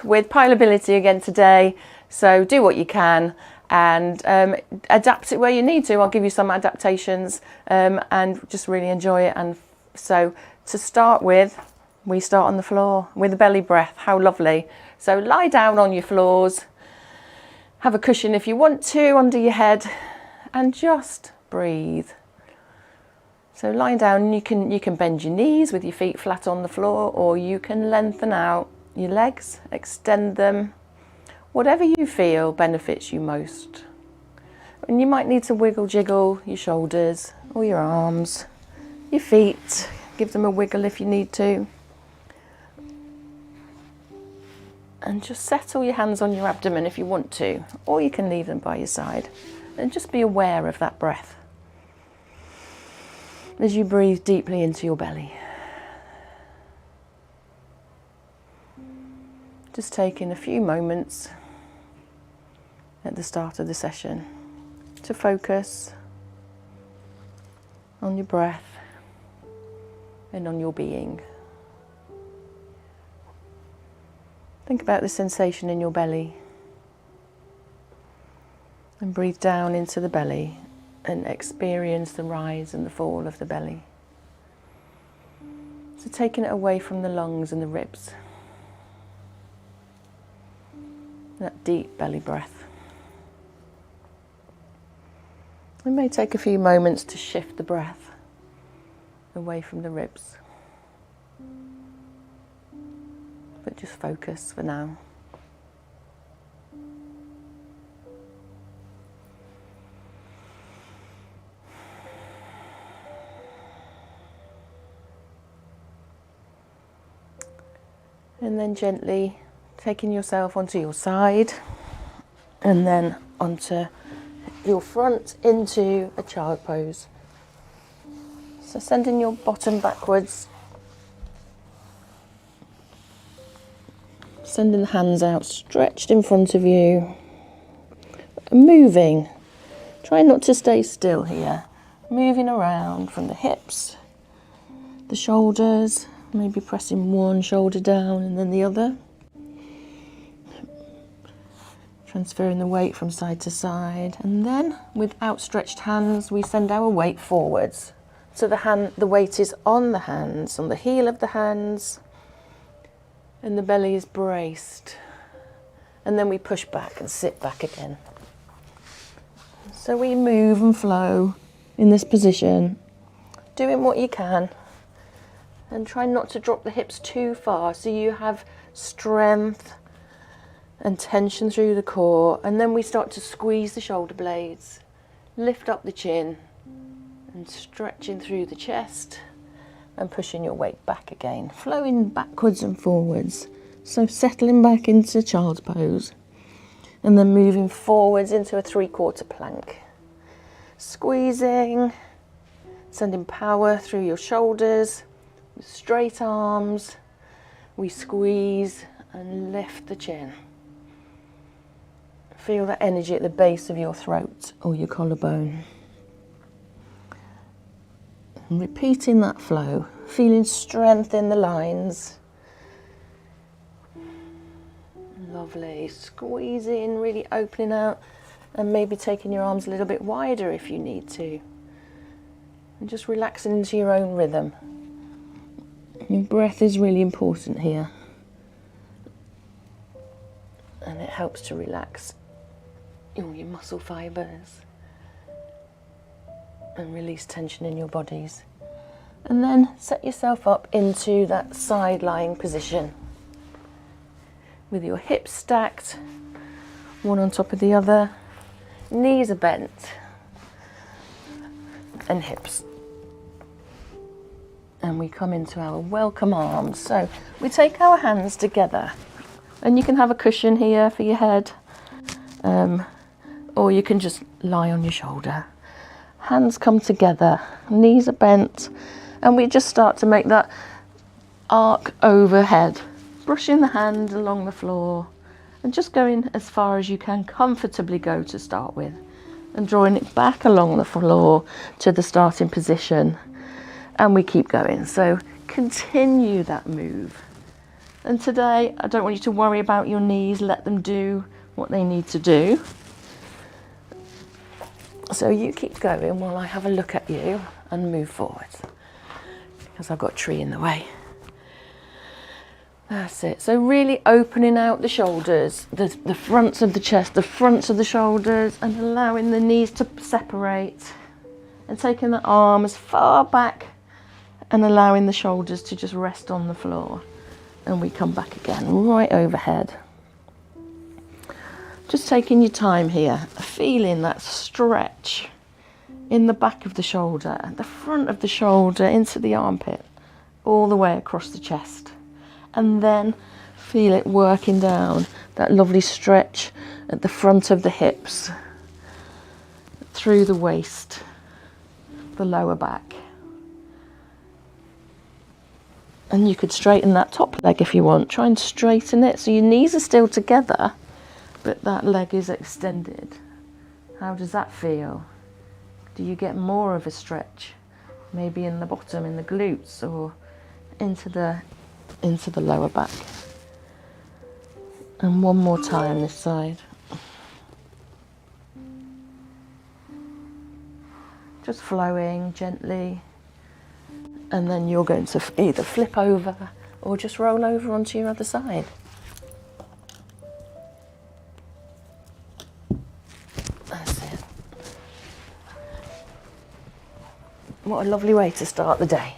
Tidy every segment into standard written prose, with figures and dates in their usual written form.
With Pilates again today, so do what you can and adapt it where you need to. I'll give you some adaptations and just really enjoy it. And so to start with, we start on the floor with a belly breath. How lovely. So lie down on your floors, have a cushion if you want to under your head, and just breathe. So lying down, you can bend your knees with your feet flat on the floor, or you can lengthen out your legs, extend them, whatever you feel benefits you most. And you might need to wiggle jiggle your shoulders or your arms, your feet, give them a wiggle if you need to. And just settle your hands on your abdomen if you want to, or you can leave them by your side. And just be aware of that breath as you breathe deeply into your belly. Just taking a few moments at the start of the session to focus on your breath and on your being. Think about the sensation in your belly and breathe down into the belly and experience the rise and the fall of the belly. So taking it away from the lungs and the ribs. That deep belly breath. We may take a few moments to shift the breath away from the ribs, but just focus for now. And then gently taking yourself onto your side and then onto your front into a child pose. So sending your bottom backwards, sending the hands out stretched in front of you, moving. Try not to stay still here, moving around from the hips, the shoulders, maybe pressing one shoulder down and then the other. Transferring the weight from side to side, and then with outstretched hands we send our weight forwards. So the weight is on the hands, on the heel of the hands, and the belly is braced. And then we push back and sit back again. So we move and flow in this position, doing what you can, and try not to drop the hips too far so you have strength and tension through the core. And then we start to squeeze the shoulder blades, lift up the chin and stretching through the chest and pushing your weight back again, flowing backwards and forwards. So settling back into child's pose and then moving forwards into a 3/4 plank. Squeezing, sending power through your shoulders, with straight arms. We squeeze and lift the chin. Feel that energy at the base of your throat or your collarbone. And repeating that flow, feeling strength in the lines. Lovely. Squeezing, really opening out, and maybe taking your arms a little bit wider if you need to. And just relaxing into your own rhythm. Your breath is really important here. And it helps to relax all your muscle fibers and release tension in your bodies. And then set yourself up into that side lying position with your hips stacked, one on top of the other, knees are bent and hips. And we come into our welcome arms. So we take our hands together, and you can have a cushion here for your head, or you can just lie on your shoulder. Hands come together, knees are bent, and we just start to make that arc overhead, brushing the hand along the floor and just going as far as you can comfortably go to start with, and drawing it back along the floor to the starting position, and we keep going. So continue that move And today, I don't want you to worry about your knees. Let them do what they need to do. So you keep going while I have a look at you and move forward, because I've got a tree in the way. That's it. So really opening out the shoulders, the fronts of the chest, the fronts of the shoulders, and allowing the knees to separate, and taking the arm as far back and allowing the shoulders to just rest on the floor. And we come back again, right overhead. Just taking your time here, feeling that stretch in the back of the shoulder, the front of the shoulder into the armpit, all the way across the chest. And then feel it working down, that lovely stretch at the front of the hips, through the waist, the lower back. And you could straighten that top leg if you want. Try and straighten it so your knees are still together, but that leg is extended. How does that feel? Do you get more of a stretch? Maybe in the bottom, in the glutes, or into the lower back. And one more time this side. Just flowing gently. And then you're going to either flip over or just roll over onto your other side. That's it. What a lovely way to start the day.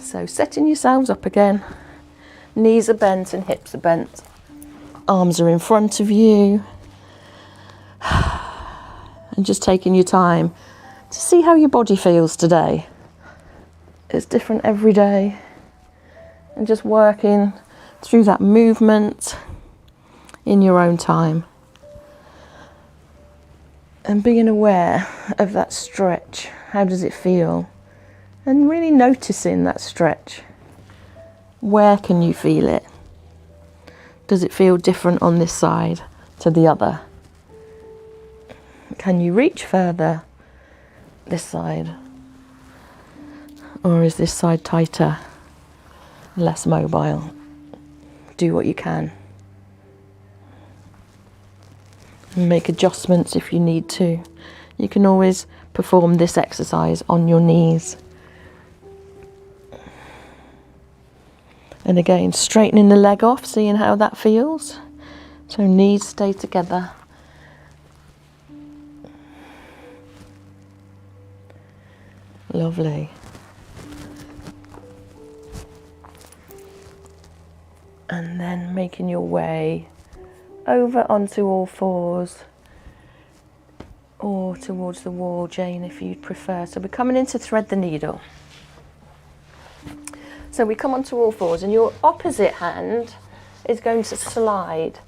So setting yourselves up again. Knees are bent and hips are bent. Arms are in front of you. And just taking your time to see how your body feels today. It's different every day, and just working through that movement in your own time, and being aware of that stretch. How does it feel? And really noticing that stretch. Where can you feel it? Does it feel different on this side to the other? Can you reach further this side? Or is this side tighter, less mobile? Do what you can. Make adjustments if you need to. You can always perform this exercise on your knees. And again, straightening the leg off, seeing how that feels. So knees stay together. Lovely. And then making your way over onto all fours, or towards the wall, Jane, if you'd prefer. So we're coming in to thread the needle. So we come onto all fours, and your opposite hand is going to slide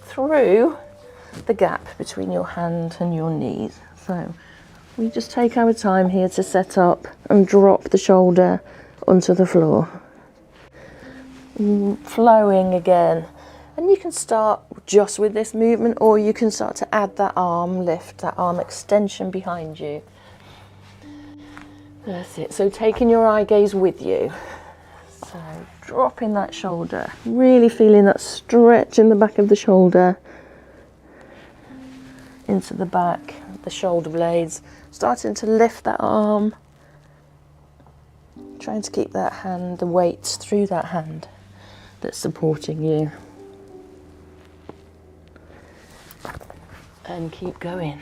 through the gap between your hand and your knees. So we just take our time here to set up and drop the shoulder onto the floor. Flowing again, and you can start just with this movement, or you can start to add that arm lift, that arm extension behind you. That's it. So taking your eye gaze with you, so dropping that shoulder, really feeling that stretch in the back of the shoulder into the back, the shoulder blades, starting to lift that arm, trying to keep that hand, the weight through that hand that's supporting you, and keep going,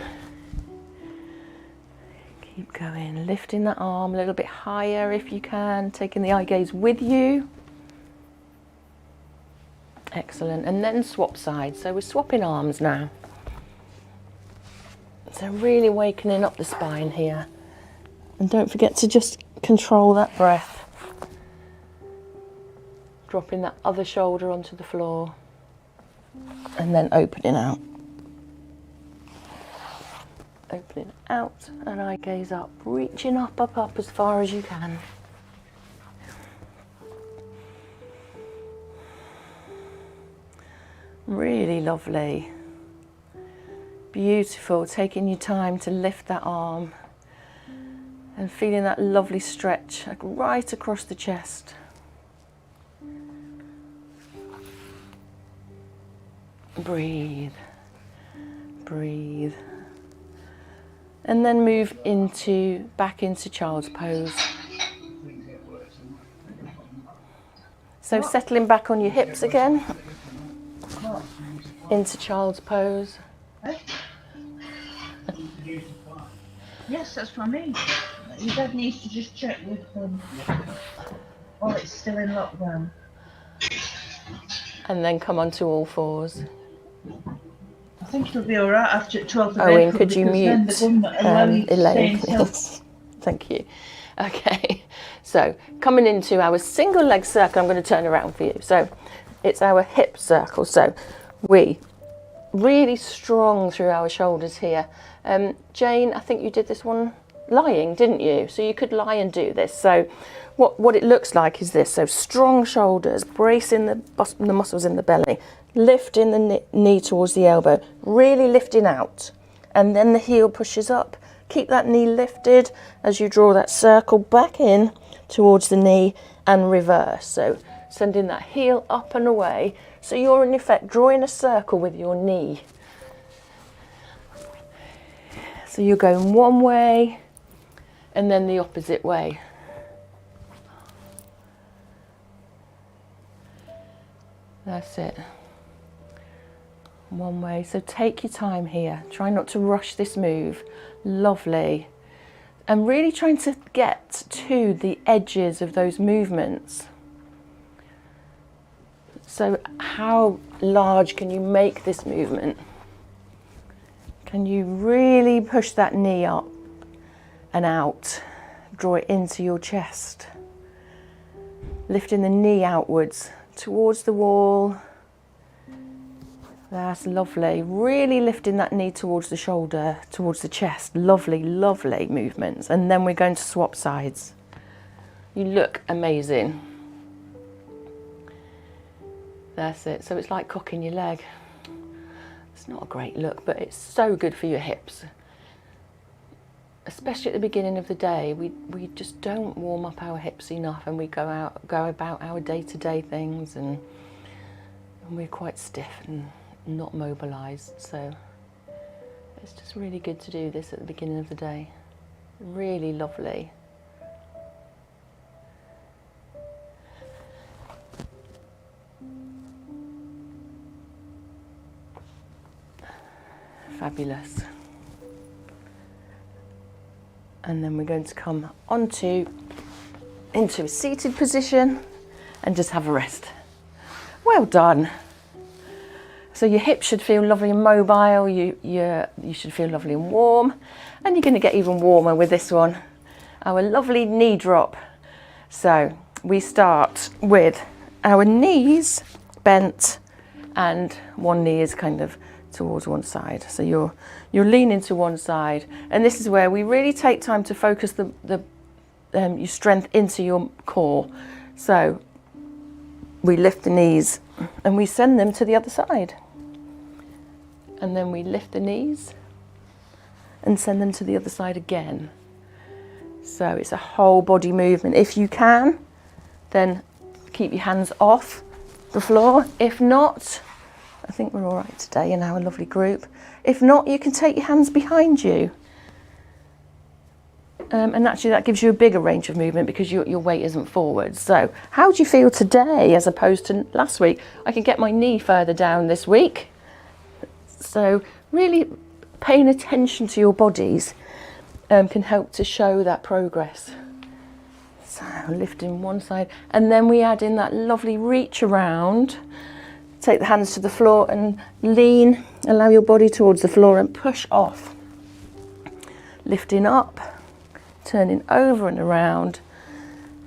lifting that arm a little bit higher if you can, taking the eye gaze with you. Excellent. And then swap sides. So we're swapping arms now, so really wakening up the spine here, and don't forget to just control that breath. Dropping that other shoulder onto the floor, and then opening out. Opening out, and eye gaze up, reaching up, up, up as far as you can. Really lovely. Beautiful, taking your time to lift that arm and feeling that lovely stretch right across the chest. breathe, breathe. And then move back into child's pose. So settling back on your hips again, into child's pose. Yes, that's what I mean. Your dad needs to just check with while it's still in lockdown. And then come onto all fours. I think it'll be all right after 12th of Owen, April, could you because then mute the government allow you to stay Elaine, until... please? Thank you. Okay, so coming into our single leg circle, I'm going to turn around for you. So it's our hip circle. So we really strong through our shoulders here. Jane, I think you did this one lying, didn't you? So you could lie and do this. So what it looks like is this. So strong shoulders, bracing the muscles in the belly, lifting the knee towards the elbow, really lifting out. And then the heel pushes up. Keep that knee lifted as you draw that circle back in towards the knee and reverse. So sending that heel up and away. So you're in effect drawing a circle with your knee. So you're going one way and then the opposite way. That's it. One way. So take your time here. Try not to rush this move. Lovely. And really trying to get to the edges of those movements. So how large can you make this movement? Can you really push that knee up and out? Draw it into your chest. Lifting the knee outwards towards the wall. That's lovely. Really lifting that knee towards the shoulder, towards the chest. Lovely, lovely movements. And then we're going to swap sides. You look amazing. That's it. So it's like cocking your leg. It's not a great look, but it's so good for your hips. Especially at the beginning of the day, we just don't warm up our hips enough, and we go about our day-to-day things, and we're quite stiff and not mobilised. So it's just really good to do this at the beginning of the day. Really lovely. Fabulous. And then we're going to come into a seated position and just have a rest. Well done. So your hips should feel lovely and mobile, you should feel lovely and warm, and you're going to get even warmer with this one, our lovely knee drop. So we start with our knees bent and one knee is kind of towards one side. So you're leaning to one side, and this is where we really take time to focus your strength into your core. So we lift the knees and we send them to the other side. And then we lift the knees and send them to the other side again. So it's a whole body movement. If you can, then keep your hands off the floor. If not, I think we're all right today in our lovely group. If not, you can take your hands behind you. And actually that gives you a bigger range of movement because your weight isn't forward. So how do you feel today as opposed to last week? I can get my knee further down this week. So really paying attention to your bodies can help to show that progress. So lifting one side, and then we add in that lovely reach around. Take the hands to the floor and lean, allow your body towards the floor and push off. Lifting up, turning over and around.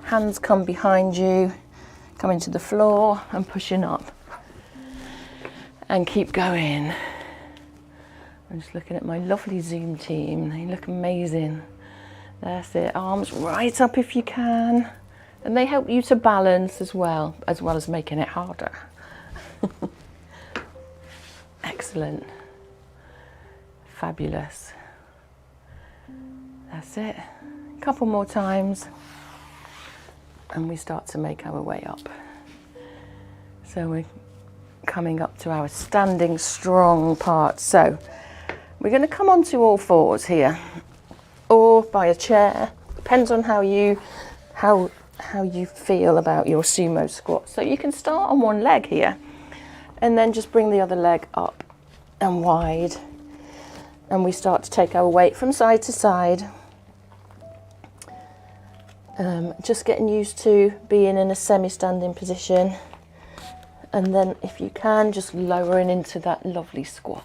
Hands come behind you, coming to the floor and pushing up. And keep going. I'm just looking at my lovely Zoom team. They look amazing. That's it. Arms right up if you can. And they help you to balance as well as making it harder. Excellent. Fabulous. That's it. A couple more times. And we start to make our way up. So we're coming up to our standing strong part. So we're going to come onto all fours here, or by a chair. Depends on how you feel about your sumo squat. So you can start on one leg here, and then just bring the other leg up and wide, and we start to take our weight from side to side. Just getting used to being in a semi-standing position, and then if you can, just lowering into that lovely squat,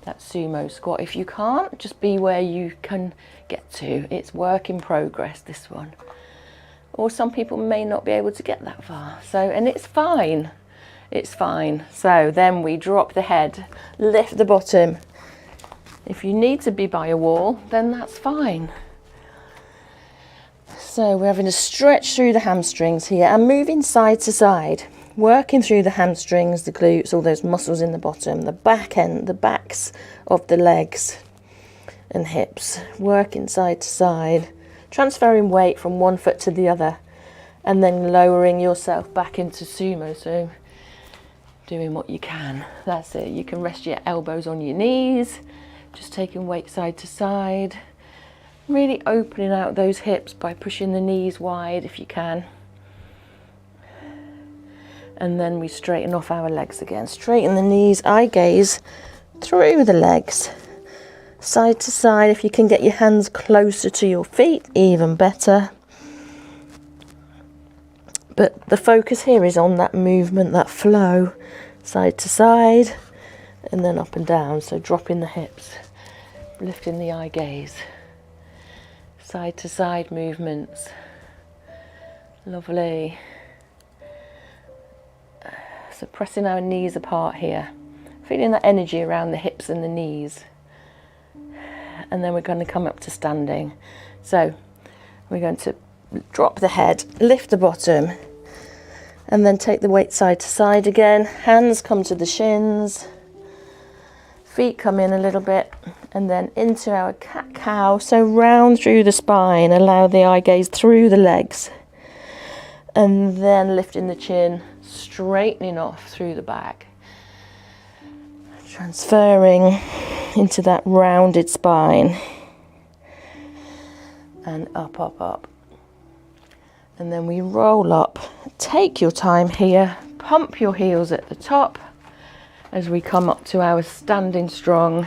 that sumo squat. If you can't, just be where you can get to. It's work in progress, this one. Or some people may not be able to get that far, and it's fine. It's fine. So then we drop the head, lift the bottom. If you need to be by a wall, then that's fine. So we're having a stretch through the hamstrings here and moving side to side, working through the hamstrings, the glutes, all those muscles in the bottom, the back end, the backs of the legs and hips, working side to side, transferring weight from one foot to the other, and then lowering yourself back into sumo. So doing what you can. That's it. You can rest your elbows on your knees, just taking weight side to side. Really opening out those hips by pushing the knees wide if you can. And then we straighten off our legs again. Straighten the knees, eye gaze through the legs. Side to side. If you can get your hands closer to your feet, even better. But the focus here is on that movement, that flow, side to side, and then up and down. So dropping the hips, lifting the eye gaze. Side to side movements. Lovely. So pressing our knees apart here. Feeling that energy around the hips and the knees. And then we're going to come up to standing. So we're going to drop the head, lift the bottom, and then take the weight side to side again. Hands come to the shins. Feet come in a little bit, and then into our cat-cow. So round through the spine, allow the eye gaze through the legs. And then lifting the chin, straightening off through the back. Transferring into that rounded spine. And up, up, up. And then we roll up. Take your time here. Pump your heels at the top as we come up to our standing strong,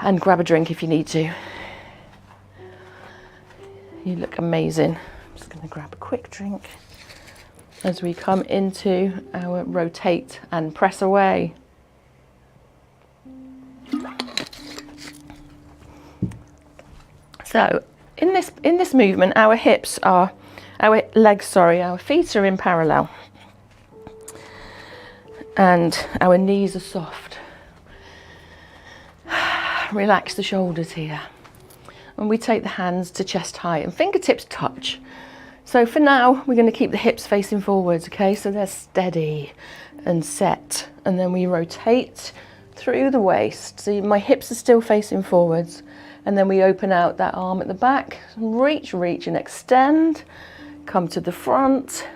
and grab a drink if you need to. You look amazing. I'm just going to grab a quick drink as we come into our rotate and press away. So in this movement, our feet are in parallel. And our knees are soft. Relax the shoulders here. And we take the hands to chest height and fingertips touch. So for now, we're going to keep the hips facing forwards, okay? So they're steady and set. And then we rotate through the waist. So my hips are still facing forwards. And then we open out that arm at the back. Reach, reach and extend. Come to the front.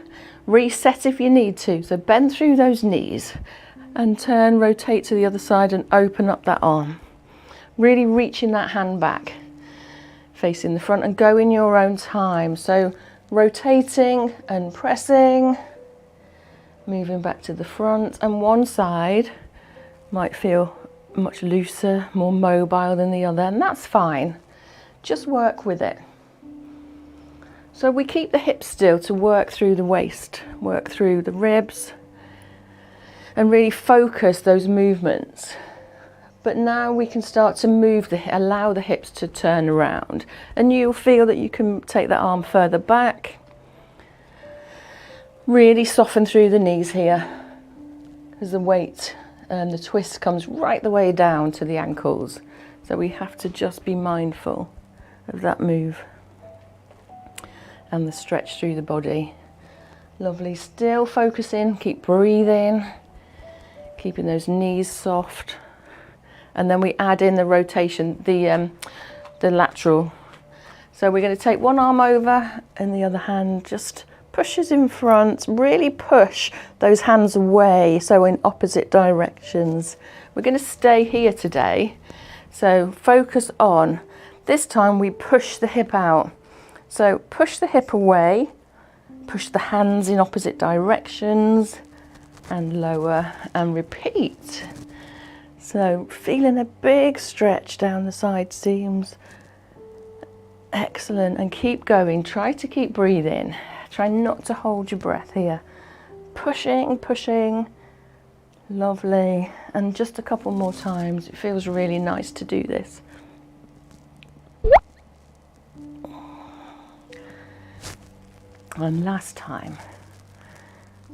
Reset if you need to. So bend through those knees and turn, rotate to the other side and open up that arm. Really reaching that hand back, facing the front, and go in your own time. So rotating and pressing, moving back to the front, and one side might feel much looser, more mobile than the other, and that's fine. Just work with it. So we keep the hips still to work through the waist, work through the ribs, and really focus those movements. But now we can start to allow the hips to turn around, and you'll feel that you can take that arm further back. Really soften through the knees here, as the weight and the twist comes right the way down to the ankles. So we have to just be mindful of that move. And the stretch through the body. Lovely. Still focusing, keep breathing, keeping those knees soft. And then we add in the rotation, the lateral. So we're going to take one arm over and the other hand just pushes in front, really push those hands away, so in opposite directions. We're going to stay here today, so focus on, this time we push the hip out. So push the hip away, push the hands in opposite directions and lower and repeat. So feeling a big stretch down the side seams. Excellent, and keep going. Try to keep breathing. Try not to hold your breath here. Pushing, pushing. Lovely. And just a couple more times. It feels really nice to do this. And last time.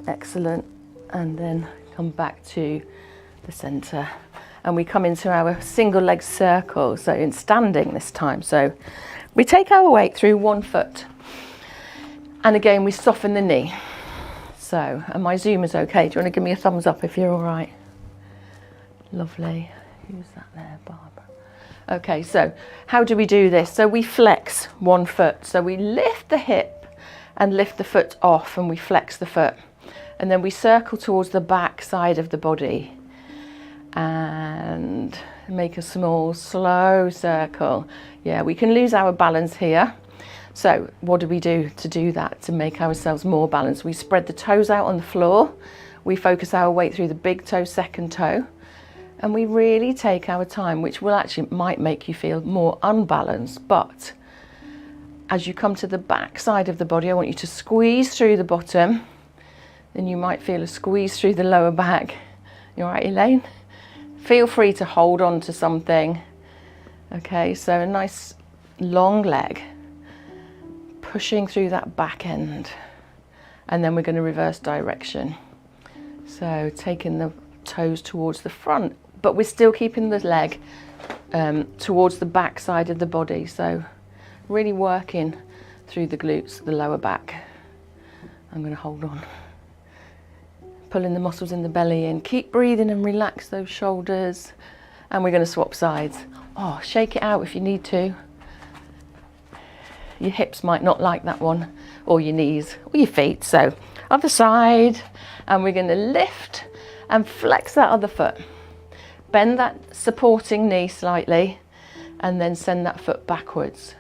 Excellent. And then come back to the center. And we come into our single leg circle, so in standing this time. So we take our weight through one foot. And again, we soften the knee. So, and my Zoom is okay. Do you want to give me a thumbs up if you're all right? Lovely. Who's that there, Barbara? Okay, so how do we do this? So we flex one foot. So we lift the hip and lift the foot off, and we flex the foot. And then we circle towards the back side of the body and make a small, slow circle. Yeah, we can lose our balance here. So what do we do to do that, to make ourselves more balanced? We spread the toes out on the floor. We focus our weight through the big toe, second toe. And we really take our time, which will actually might make you feel more unbalanced. But as you come to the back side of the body, I want you to squeeze through the bottom. Then you might feel a squeeze through the lower back. You all right, Elaine? Feel free to hold on to something. Okay, so a nice long leg, pushing through that back end. And then we're going to reverse direction. So taking the toes towards the front, but we're still keeping the leg towards the back side of the body. So really working through the glutes, the lower back. I'm going to hold on. Pulling the muscles in the belly in. Keep breathing and relax those shoulders. And we're going to swap sides. Oh, shake it out if you need to. Your hips might not like that one, or your knees, or your feet. So other side, and we're going to lift and flex that other foot. Bend that supporting knee slightly, and then send that foot backwards.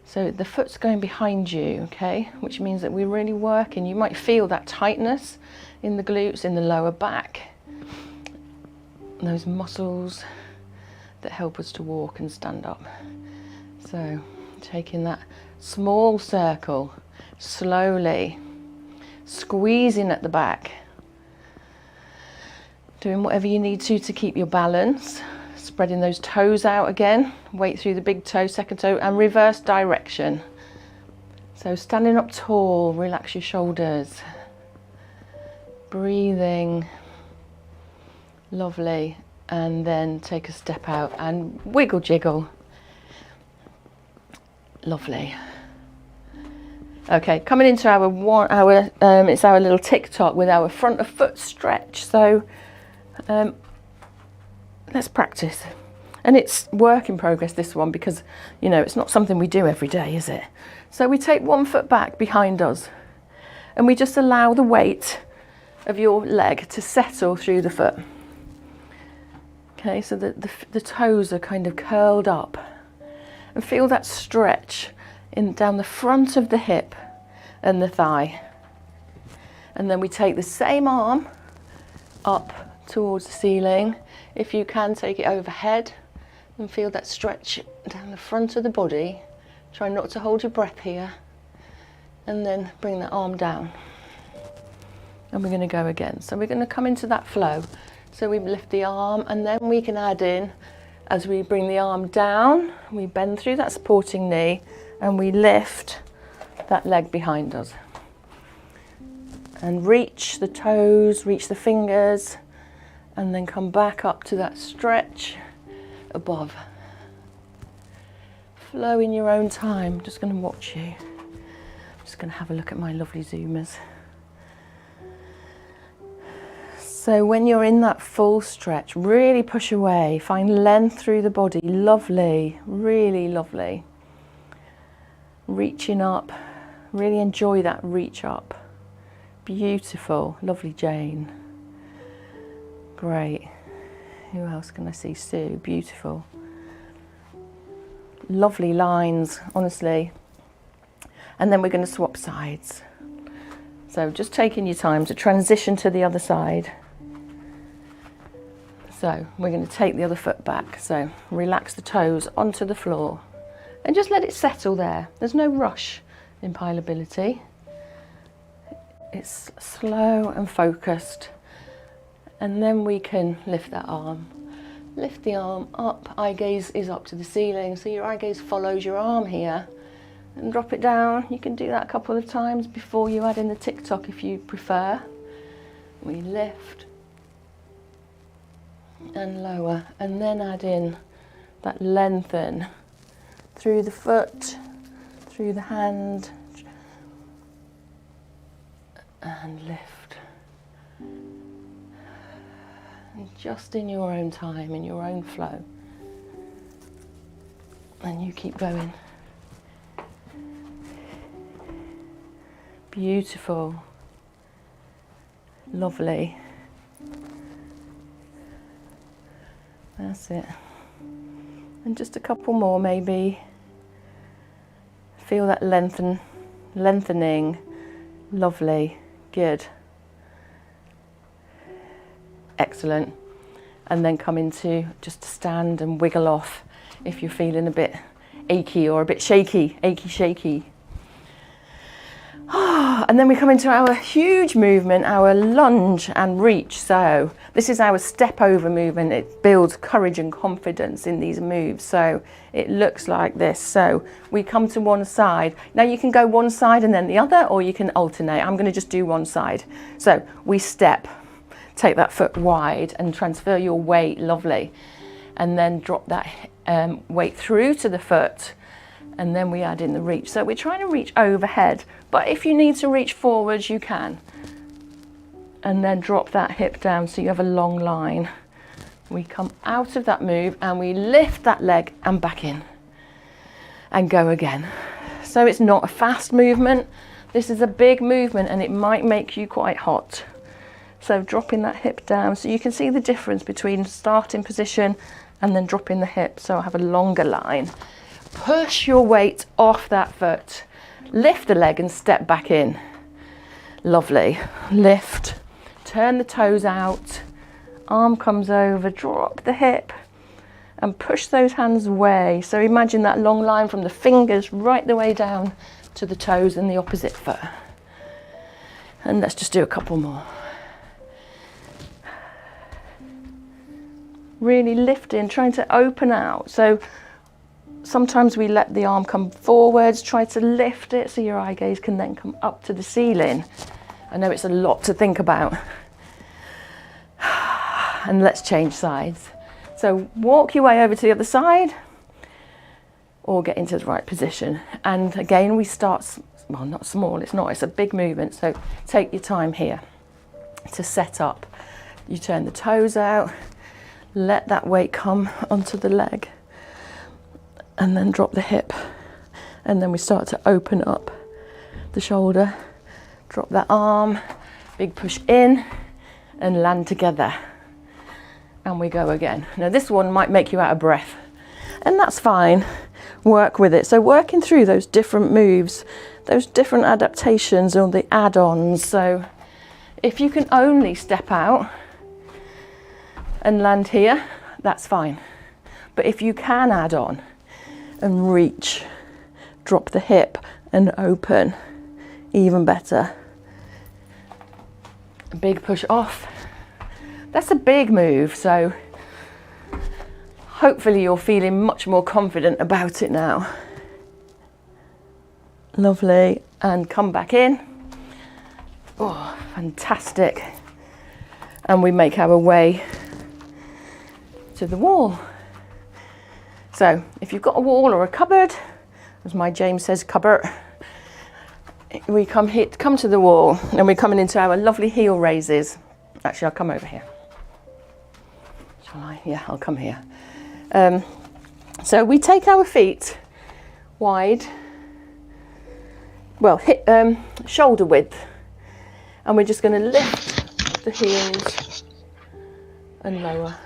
So the foot's going behind you, okay? Which means that we're really working. You might feel that tightness in the glutes, in the lower back. Those muscles that help us to walk and stand up. So taking that small circle, slowly, squeezing at the back. Doing whatever you need to keep your balance. Spreading those toes out again, weight through the big toe, second toe, and reverse direction. So standing up tall, relax your shoulders. Breathing. Lovely. And then take a step out and wiggle jiggle. Lovely. Okay, coming into it's our little tick-tock with our front of foot stretch. So let's practice. And it's work in progress, this one, because, you know, it's not something we do every day, is it? So we take one foot back behind us and we just allow the weight of your leg to settle through the foot. Okay, so the toes are kind of curled up, and feel that stretch down the front of the hip and the thigh. And then we take the same arm up towards the ceiling. If you can, take it overhead and feel that stretch down the front of the body. Try not to hold your breath here. And then bring that arm down. And we're going to go again. So we're going to come into that flow. So we lift the arm, and then we can add in, as we bring the arm down, we bend through that supporting knee and we lift that leg behind us. And reach the toes, reach the fingers, and then come back up to that stretch above. Flow in your own time. I'm just going to watch you. I'm just going to have a look at my lovely Zoomers. So when you're in that full stretch, really push away, find length through the body. Lovely, really lovely. Reaching up, Really enjoy that reach up. Beautiful, lovely Jane. Great. Who else can I see? Sue, beautiful. Lovely lines, honestly. And then we're going to swap sides. So just taking your time to transition to the other side. So we're going to take the other foot back. So relax the toes onto the floor and just let it settle there. There's no rush in Pilates. It's slow and focused. And then we can lift that arm. Lift the arm up, eye gaze is up to the ceiling. So your eye gaze follows your arm here. And drop it down. You can do that a couple of times before you add in the tick-tock if you prefer. We lift and lower, and then add in that lengthen through the foot, through the hand, and lift. And just in your own time, in your own flow. And you keep going. Beautiful. Lovely. That's it. And just a couple more maybe. Feel that lengthening. Lovely. Good. Excellent. And then come into just a stand and wiggle off if you're feeling a bit achy or a bit shaky, shaky. And then we come into our huge movement, our lunge and reach. So this is our step over movement. It builds courage and confidence in these moves. So it looks like this. So we come to one side. Now you can go one side and then the other, or you can alternate. I'm going to just do one side. So we step, take that foot wide and transfer your weight, lovely. And then drop that weight through to the foot. And then we add in the reach. So we're trying to reach overhead, but if you need to reach forwards, you can. And then drop that hip down so you have a long line. We come out of that move and we lift that leg and back in. And go again. So it's not a fast movement. This is a big movement and it might make you quite hot. So dropping that hip down so you can see the difference between starting position and then dropping the hip. So I have a longer line. Push your weight off that foot. Lift the leg and step back in. Lovely. Lift. Turn the toes out. Arm comes over. Drop the hip and push those hands away. So imagine that long line from the fingers right the way down to the toes and the opposite foot. And let's just do a couple more. Really lifting, trying to open out. So sometimes we let the arm come forwards, try to lift it so your eye gaze can then come up to the ceiling. I know it's a lot to think about. And let's change sides. So walk your way over to the other side or get into the right position. And again, we start, well, not small, it's a big movement. So take your time here to set up. You turn the toes out, let that weight come onto the leg. And then drop the hip, and then we start to open up the shoulder, drop that arm, big push in and land together, and we go again. Now this one might make you out of breath and that's fine, work with it. So working through those different moves, those different adaptations or the add-ons. So if you can only step out and land here, that's fine, but if you can add on and reach, drop the hip and open, even better. A big push off. That's a big move, so hopefully you're feeling much more confident about it now. Lovely, and come back in. Oh, fantastic. And we make our way to the wall. So if you've got a wall or a cupboard, as my James says, cupboard, we come to the wall and we're coming into our lovely heel raises. Actually, I'll come over here. Shall I? Yeah, I'll come here. So we take our feet wide, well, shoulder width. And we're just going to lift the heels and lower,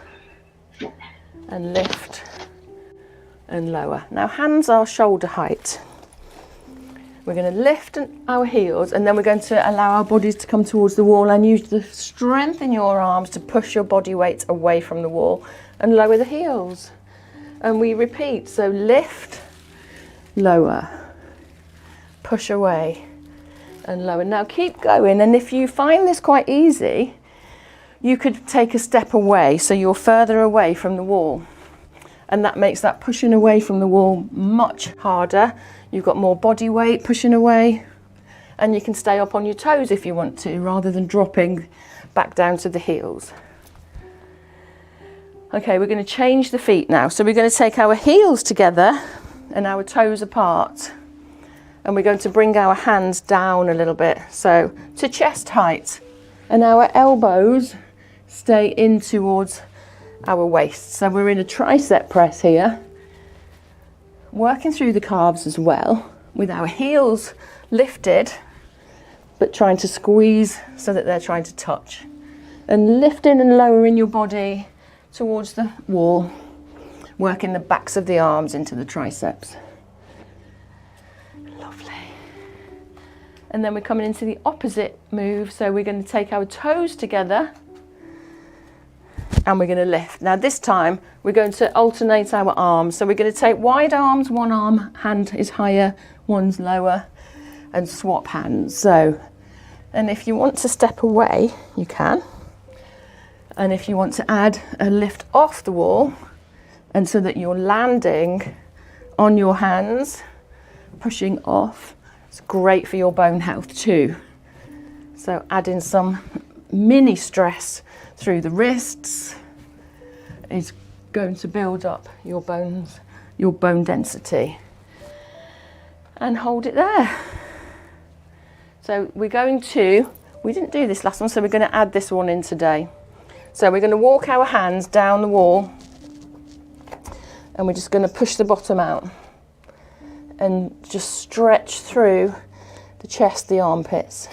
and lift and lower. Now hands are shoulder height. We're going to lift our heels, and then we're going to allow our bodies to come towards the wall, and use the strength in your arms to push your body weight away from the wall and lower the heels. And we repeat, so lift, lower, push away and lower. Now keep going, and if you find this quite easy, you could take a step away so you're further away from the wall, and that makes that pushing away from the wall much harder. You've got more body weight pushing away, and you can stay up on your toes if you want to, rather than dropping back down to the heels. Okay, we're going to change the feet now. So we're going to take our heels together and our toes apart, and we're going to bring our hands down a little bit, so to chest height, and our elbows stay in towards our waist. So we're in a tricep press here, working through the calves as well, with our heels lifted, but trying to squeeze so that they're trying to touch, and lifting and lowering your body towards the wall, working the backs of the arms into the triceps. Lovely. And then we're coming into the opposite move, so we're going to take our toes together and we're going to lift. Now this time we're going to alternate our arms, so we're going to take wide arms, one arm hand is higher, one's lower, and swap hands. So, and if you want to step away you can, and if you want to add a lift off the wall, and so that you're landing on your hands, pushing off, it's great for your bone health too. So adding some mini stress through the wrists is going to build up your bones, your bone density, and hold it there. So we're going to, we didn't do this last one, so we're going to add this one in today. So we're going to walk our hands down the wall, and we're just going to push the bottom out and just stretch through the chest, the armpits.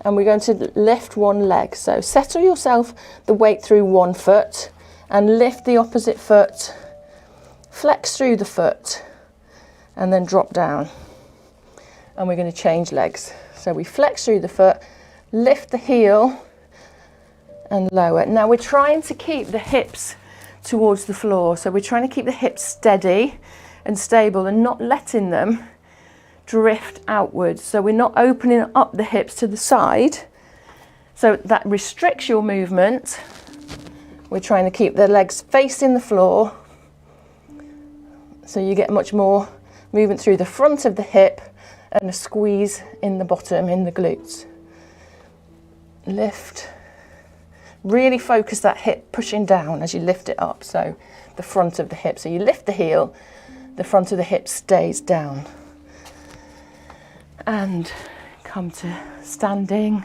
And we're going to lift one leg. So settle yourself the weight through one foot and lift the opposite foot, flex through the foot, and then drop down. And we're going to change legs. So we flex through the foot, lift the heel and lower. Now we're trying to keep the hips towards the floor. So we're trying to keep the hips steady and stable and not letting them drift outwards. So we're not opening up the hips to the side, so that restricts your movement. We're trying to keep the legs facing the floor, so you get much more movement through the front of the hip and a squeeze in the bottom, in the glutes. Lift, really focus that hip pushing down as you lift it up, so the front of the hip. So you lift the heel, the front of the hip stays down. And come to standing.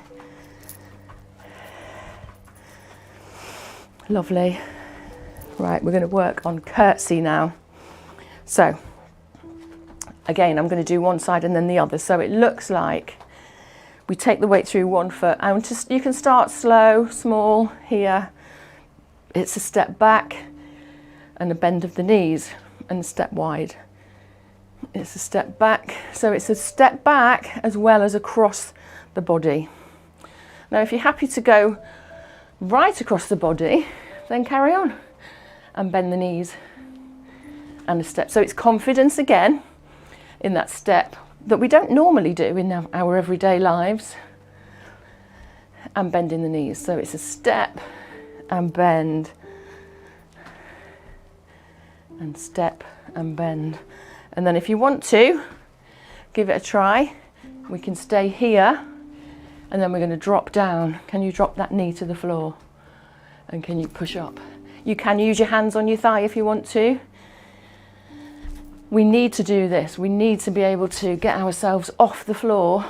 Lovely. Right, we're going to work on curtsy now. So again, I'm going to do one side and then the other. So it looks like we take the weight through one foot, and just, you can start slow, small here. It's a step back and a bend of the knees and a step wide. It's a step back, so it's a step back as well as across the body. Now if you're happy to go right across the body, then carry on and bend the knees and a step. So it's confidence again in that step that we don't normally do in our everyday lives, and bending the knees. So it's a step and bend and step and bend. And then if you want to, give it a try. We can stay here, and then we're going to drop down. Can you drop that knee to the floor? And can you push up? You can use your hands on your thigh if you want to. We need to do this. We need to be able to get ourselves off the floor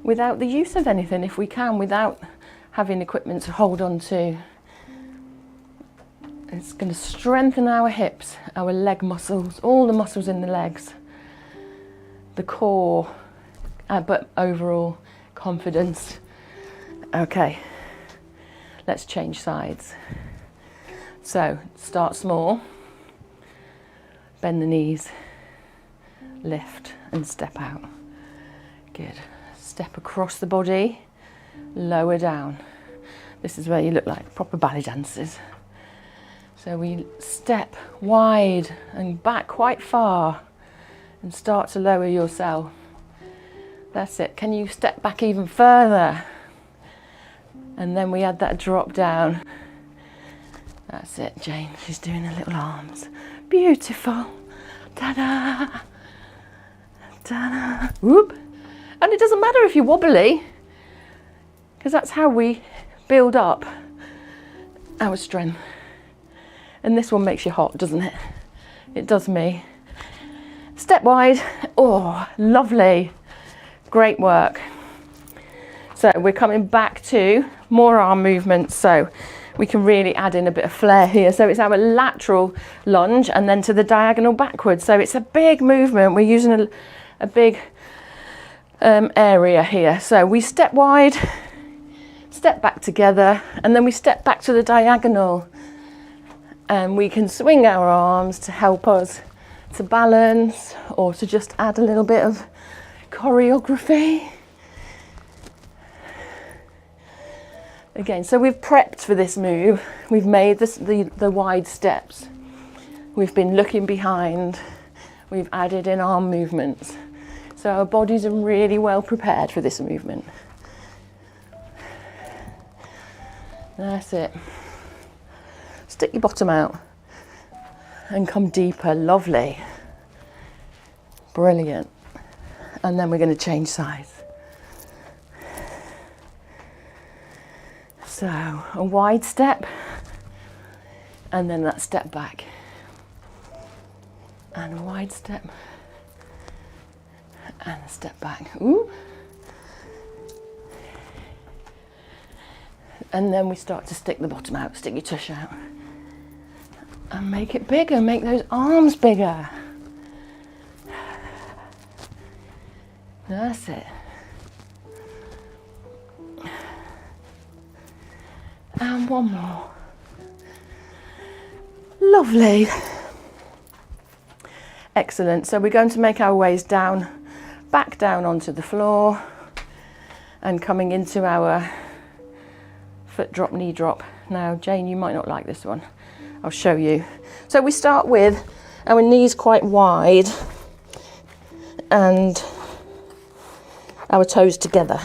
without the use of anything, if we can, without having equipment to hold on to. It's going to strengthen our hips, our leg muscles, all the muscles in the legs, the core, but overall confidence. Okay, let's change sides. So start small, bend the knees, lift and step out. Good. Step across the body, lower down. This is where you look like proper ballet dancers. So we step wide and back quite far and start to lower yourself. That's it. Can you step back even further? And then we add that drop down. That's it, Jane. She's doing her little arms. Beautiful. Ta-da. Ta-da. Whoop. And it doesn't matter if you're wobbly, because that's how we build up our strength. And this one makes you hot, doesn't it? It does me. Step wide. Oh, lovely. Great work. So we're coming back to more arm movements, so we can really add in a bit of flair here. So it's our lateral lunge and then to the diagonal backwards. So it's a big movement. We're using a big area here. So we step wide, step back together, and then we step back to the diagonal. And we can swing our arms to help us to balance or to just add a little bit of choreography. Again, so we've prepped for this move. We've made the wide steps. We've been looking behind. We've added in arm movements. So our bodies are really well prepared for this movement. That's it. Stick your bottom out and come deeper. Lovely. Brilliant. And then we're going to change sides. So a wide step and then that step back. And a wide step and a step back. Ooh. And then we start to stick the bottom out, stick your tush out. And make it bigger, make those arms bigger. That's it. And one more. Lovely. Excellent. So we're going to make our ways down, back down onto the floor and coming into our foot drop, knee drop. Now, Jane, you might not like this one. I'll show you. So we start with our knees quite wide and our toes together.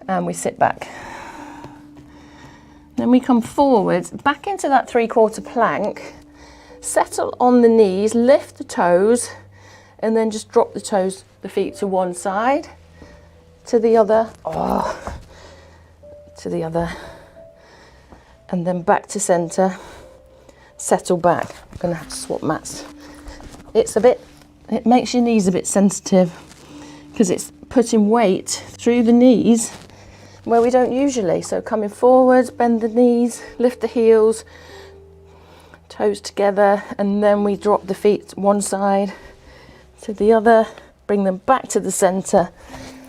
And we sit back. Then we come forwards, back into that 3/4 plank, settle on the knees, lift the toes, and then just drop the toes, the feet to one side, to the other, to the other, and then back to centre, settle back. I'm gonna have to swap mats. It makes your knees a bit sensitive because it's putting weight through the knees where we don't usually. So coming forward, bend the knees, lift the heels, toes together, and then we drop the feet one side to the other, bring them back to the centre,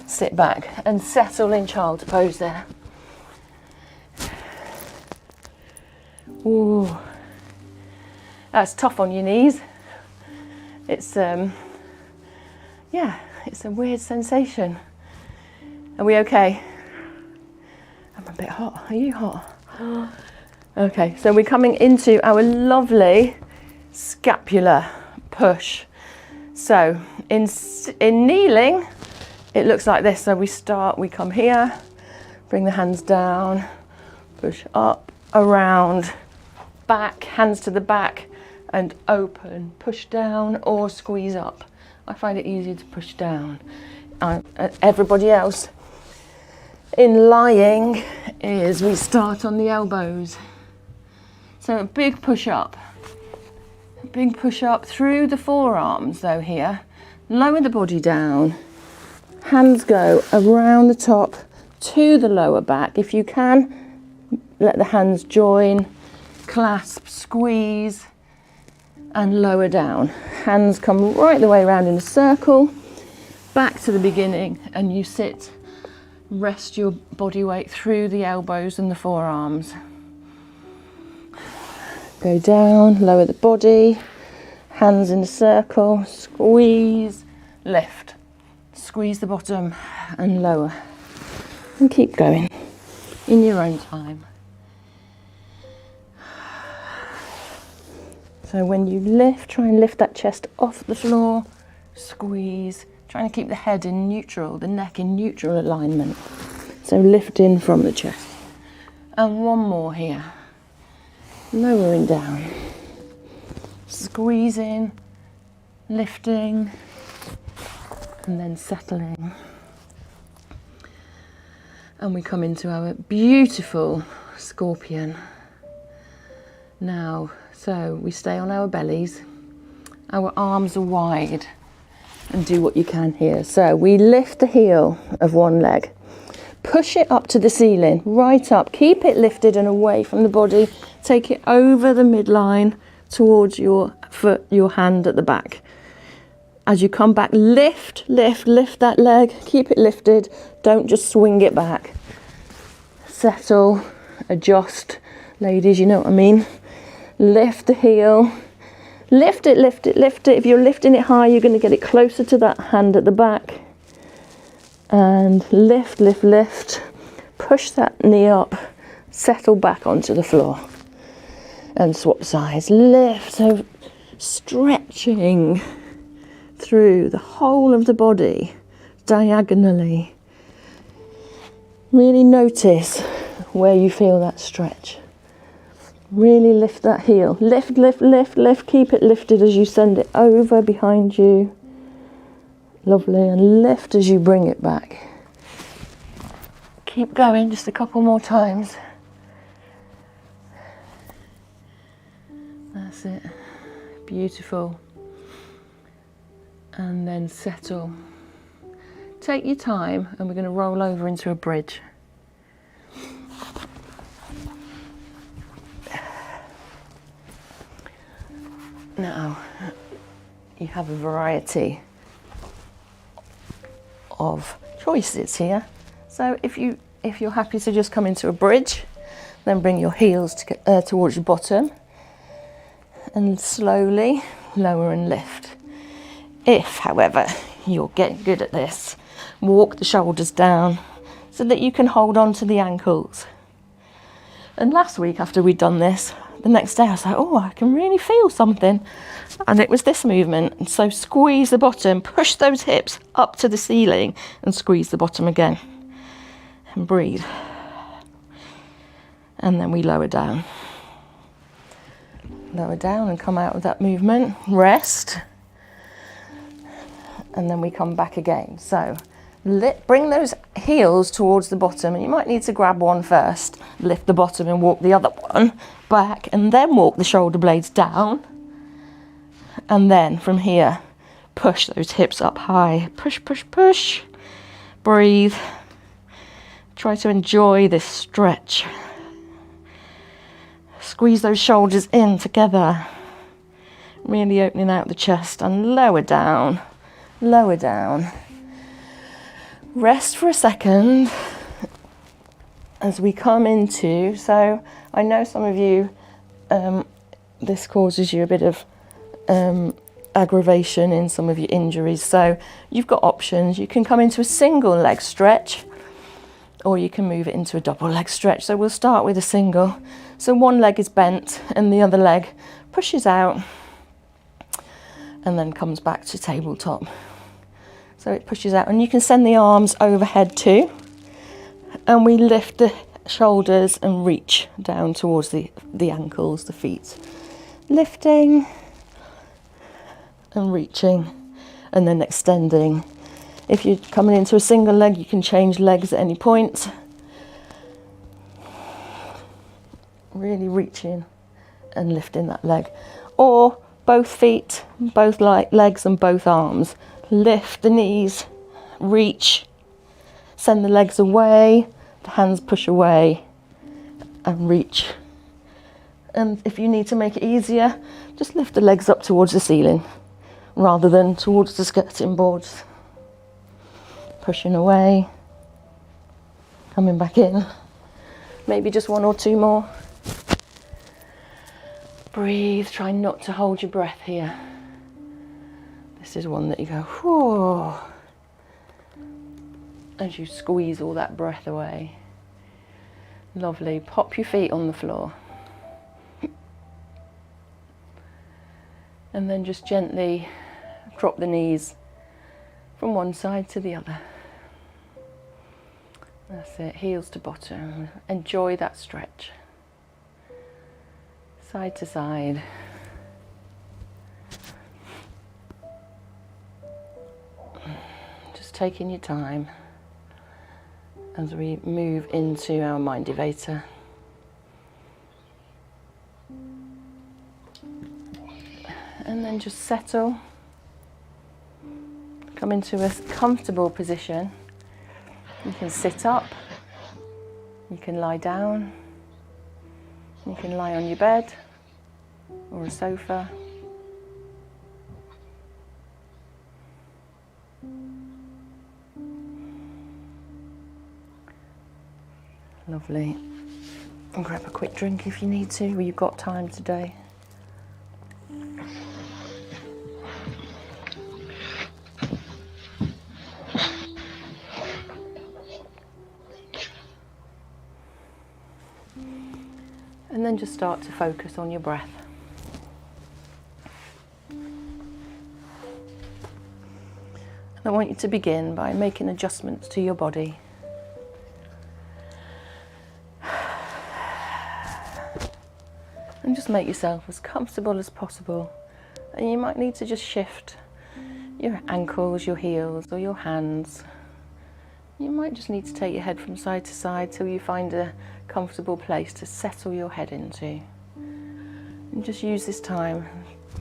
sit back and settle in child's pose there. Ooh, that's tough on your knees. It's it's a weird sensation. Are we okay? I'm a bit hot. Are you hot? Okay, so we're coming into our lovely scapular push. So in kneeling, it looks like this. So we come here, bring the hands down, push up, around, back, hands to the back, and open, push down or squeeze up. I find it easier to push down. Everybody else in lying is we start on the elbows. So a big push up through the forearms though here. Lower the body down, hands go around the top to the lower back. If you can, let the hands join, clasp, squeeze, and lower down. Hands come right the way around in a circle, back to the beginning, and you sit, rest your body weight through the elbows and the forearms. Go down, lower the body, hands in a circle, squeeze, lift. Squeeze the bottom and lower. And keep going in your own time. So when you lift, try and lift that chest off the floor, squeeze, trying to keep the head in neutral, the neck in neutral alignment. So lift in from the chest. And one more here. Lowering down, squeezing, lifting, and then settling. And we come into our beautiful scorpion. Now, so we stay on our bellies, our arms are wide, and do what you can here. So we lift the heel of one leg, push it up to the ceiling, right up, keep it lifted and away from the body. Take it over the midline towards your foot, your hand at the back. As you come back, lift that leg, keep it lifted, don't just swing it back. Settle, adjust, ladies, you know what I mean. Lift the heel, lift it. If you're lifting it high, you're going to get it closer to that hand at the back. And lift, push that knee up, settle back onto the floor. And swap sides, lift, so stretching through the whole of the body, diagonally. Really notice where you feel that stretch. Really lift that heel, lift, keep it lifted as you send it over behind you. Lovely, and lift as you bring it back. Keep going, just a couple more times. That's it. Beautiful. And then settle. Take your time, and we're going to roll over into a bridge. Now, you have a variety of choices here. So if you're happy to just come into a bridge, then bring your heels towards your bottom. And slowly lower and lift. If, however, you're getting good at this, walk the shoulders down so that you can hold on to the ankles. And last week after we'd done this, the next day I was like, oh, I can really feel something. And it was this movement. And so squeeze the bottom, push those hips up to the ceiling and squeeze the bottom again. And breathe. And then we lower down. Lower down and come out of that movement, rest, and then we come back again. So bring those heels towards the bottom, and you might need to grab one first, lift the bottom and walk the other one back, and then walk the shoulder blades down, and then from here push those hips up high, push, breathe, try to enjoy this stretch. Squeeze those shoulders in together, really opening out the chest, and lower down. Rest for a second as we come into, so I know some of you, this causes you a bit of aggravation in some of your injuries, so you've got options. You can come into a single leg stretch, or you can move it into a double leg stretch. So we'll start with a single. So one leg is bent and the other leg pushes out and then comes back to tabletop. So it pushes out, and you can send the arms overhead too. And we lift the shoulders and reach down towards the ankles, the feet. Lifting and reaching and then extending. If you're coming into a single leg, you can change legs at any point. Really reaching and lifting that leg. Or both feet, both legs and both arms. Lift the knees, reach, send the legs away, the hands push away and reach. And if you need to make it easier, just lift the legs up towards the ceiling rather than towards the skirting boards. pushing away, coming back in. Maybe just one or two more. Breathe, try not to hold your breath here. This is one that you go, whoa, as you squeeze all that breath away. Lovely. Pop your feet on the floor. And then just gently drop the knees from one side to the other. That's it, heels to bottom. Enjoy that stretch. Side to side. Just taking your time as we move into our mind evator. And then just settle. Come into a comfortable position. You can sit up, you can lie down, you can lie on your bed or a sofa. Lovely. And grab a quick drink if you need to, or you've got time today. And then just start to focus on your breath. And I want you to begin by making adjustments to your body. And just make yourself as comfortable as possible. And you might need to just shift your ankles, your heels, or your hands. You might just need to take your head from side to side till you find a comfortable place to settle your head into. And just use this time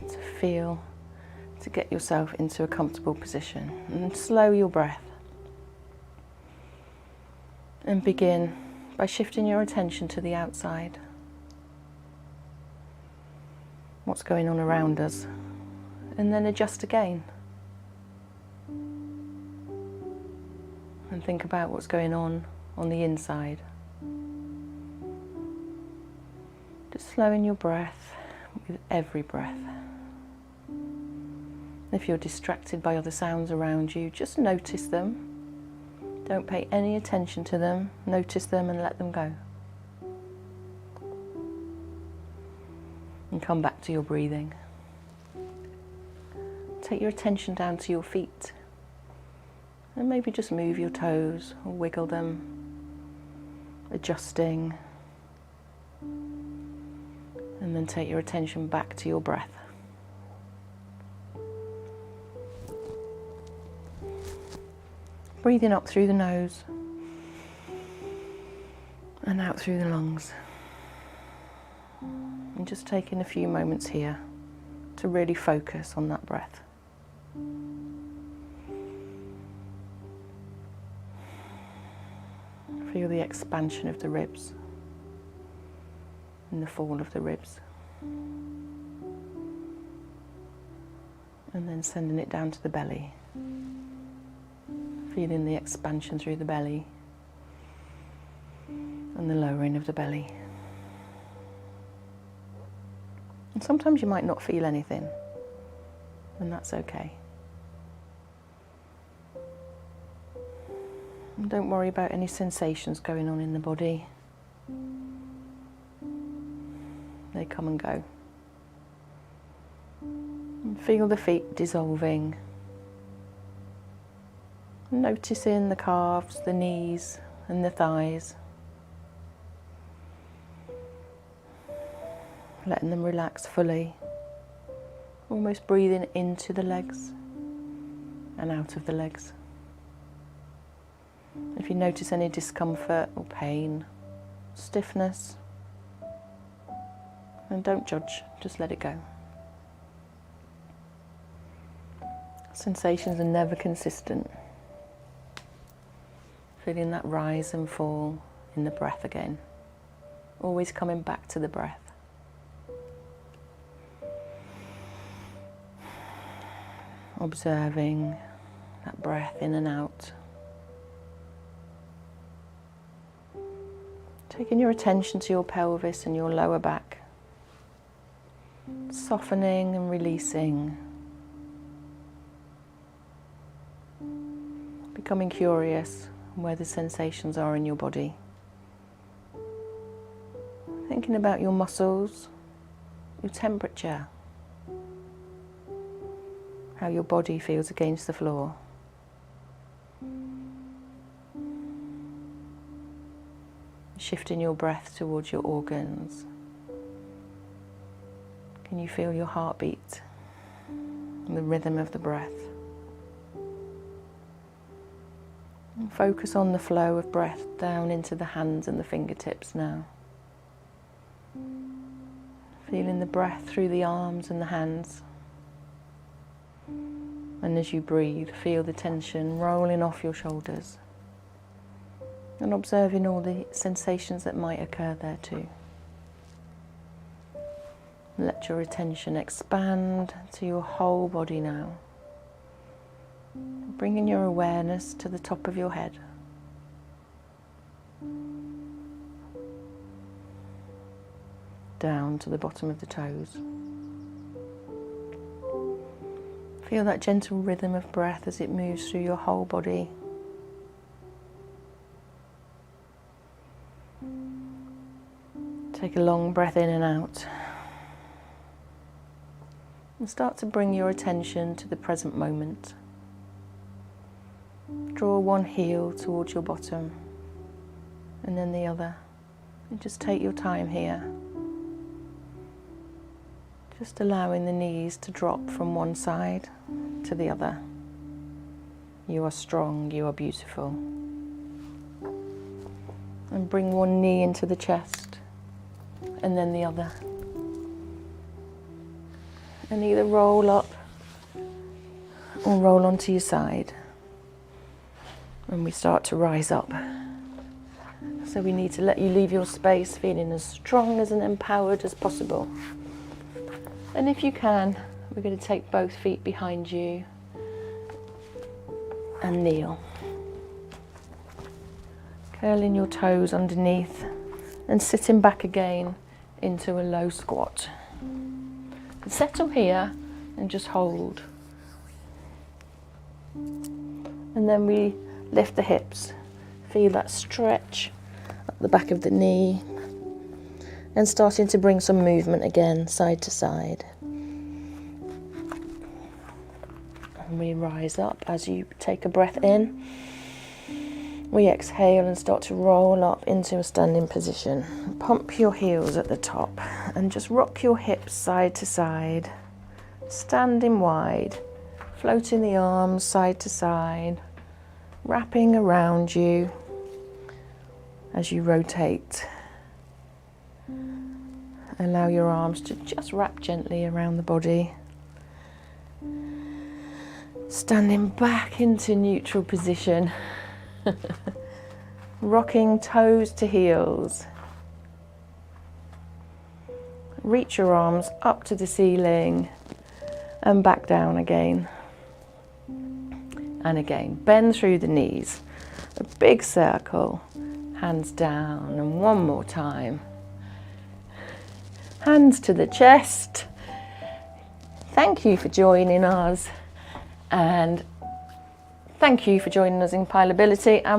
to feel, to get yourself into a comfortable position. And slow your breath. And begin by shifting your attention to the outside. What's going on around us. And then adjust again. And think about what's going on the inside. Just slowing your breath with every breath. If you're distracted by other sounds around you, just notice them. Don't pay any attention to them. Notice them and let them go. And come back to your breathing. Take your attention down to your feet. And maybe just move your toes or wiggle them, adjusting. And then take your attention back to your breath. Breathing up through the nose and out through the lungs. And just taking a few moments here to really focus on that breath. Feel the expansion of the ribs and the fall of the ribs. And then sending it down to the belly. Feeling the expansion through the belly and the lowering of the belly. And sometimes you might not feel anything, and that's okay. And don't worry about any sensations going on in the body. They come and go. And feel the feet dissolving. Noticing the calves, the knees and the thighs. Letting them relax fully. Almost breathing into the legs and out of the legs. If you notice any discomfort or pain, stiffness, then don't judge, just let it go. Sensations are never consistent. Feeling that rise and fall in the breath again. Always coming back to the breath. Observing that breath in and out. Taking your attention to your pelvis and your lower back, softening and releasing, becoming curious where the sensations are in your body. Thinking about your muscles, your temperature, how your body feels against the floor. Shifting your breath towards your organs. Can you feel your heartbeat and the rhythm of the breath? And focus on the flow of breath down into the hands and the fingertips now. Feeling the breath through the arms and the hands. And as you breathe, feel the tension rolling off your shoulders. And observing all the sensations that might occur there too. Let your attention expand to your whole body now. Bringing your awareness to the top of your head. Down to the bottom of the toes. Feel that gentle rhythm of breath as it moves through your whole body. Take a long breath in and out. And start to bring your attention to the present moment. Draw one heel towards your bottom and then the other. And just take your time here. Just allowing the knees to drop from one side to the other. You are strong, you are beautiful. And bring one knee into the chest and then the other. And either roll up or roll onto your side. And we start to rise up. So we need to let you leave your space feeling as strong as and empowered as possible. And if you can, we're going to take both feet behind you and kneel. Curling your toes underneath and sitting back again into a low squat. Settle here and just hold. And then we lift the hips. Feel that stretch at the back of the knee. And starting to bring some movement again, side to side. And we rise up as you take a breath in. We exhale and start to roll up into a standing position. Pump your heels at the top and just rock your hips side to side. Standing wide, floating the arms side to side, wrapping around you as you rotate. Allow your arms to just wrap gently around the body. Standing back into neutral position. Rocking toes to heels. Reach your arms up to the ceiling and back down again. And again, bend through the knees. A big circle, hands down, and one more time. Hands to the chest. Thank you for joining us, and thank you for joining us in Pilates.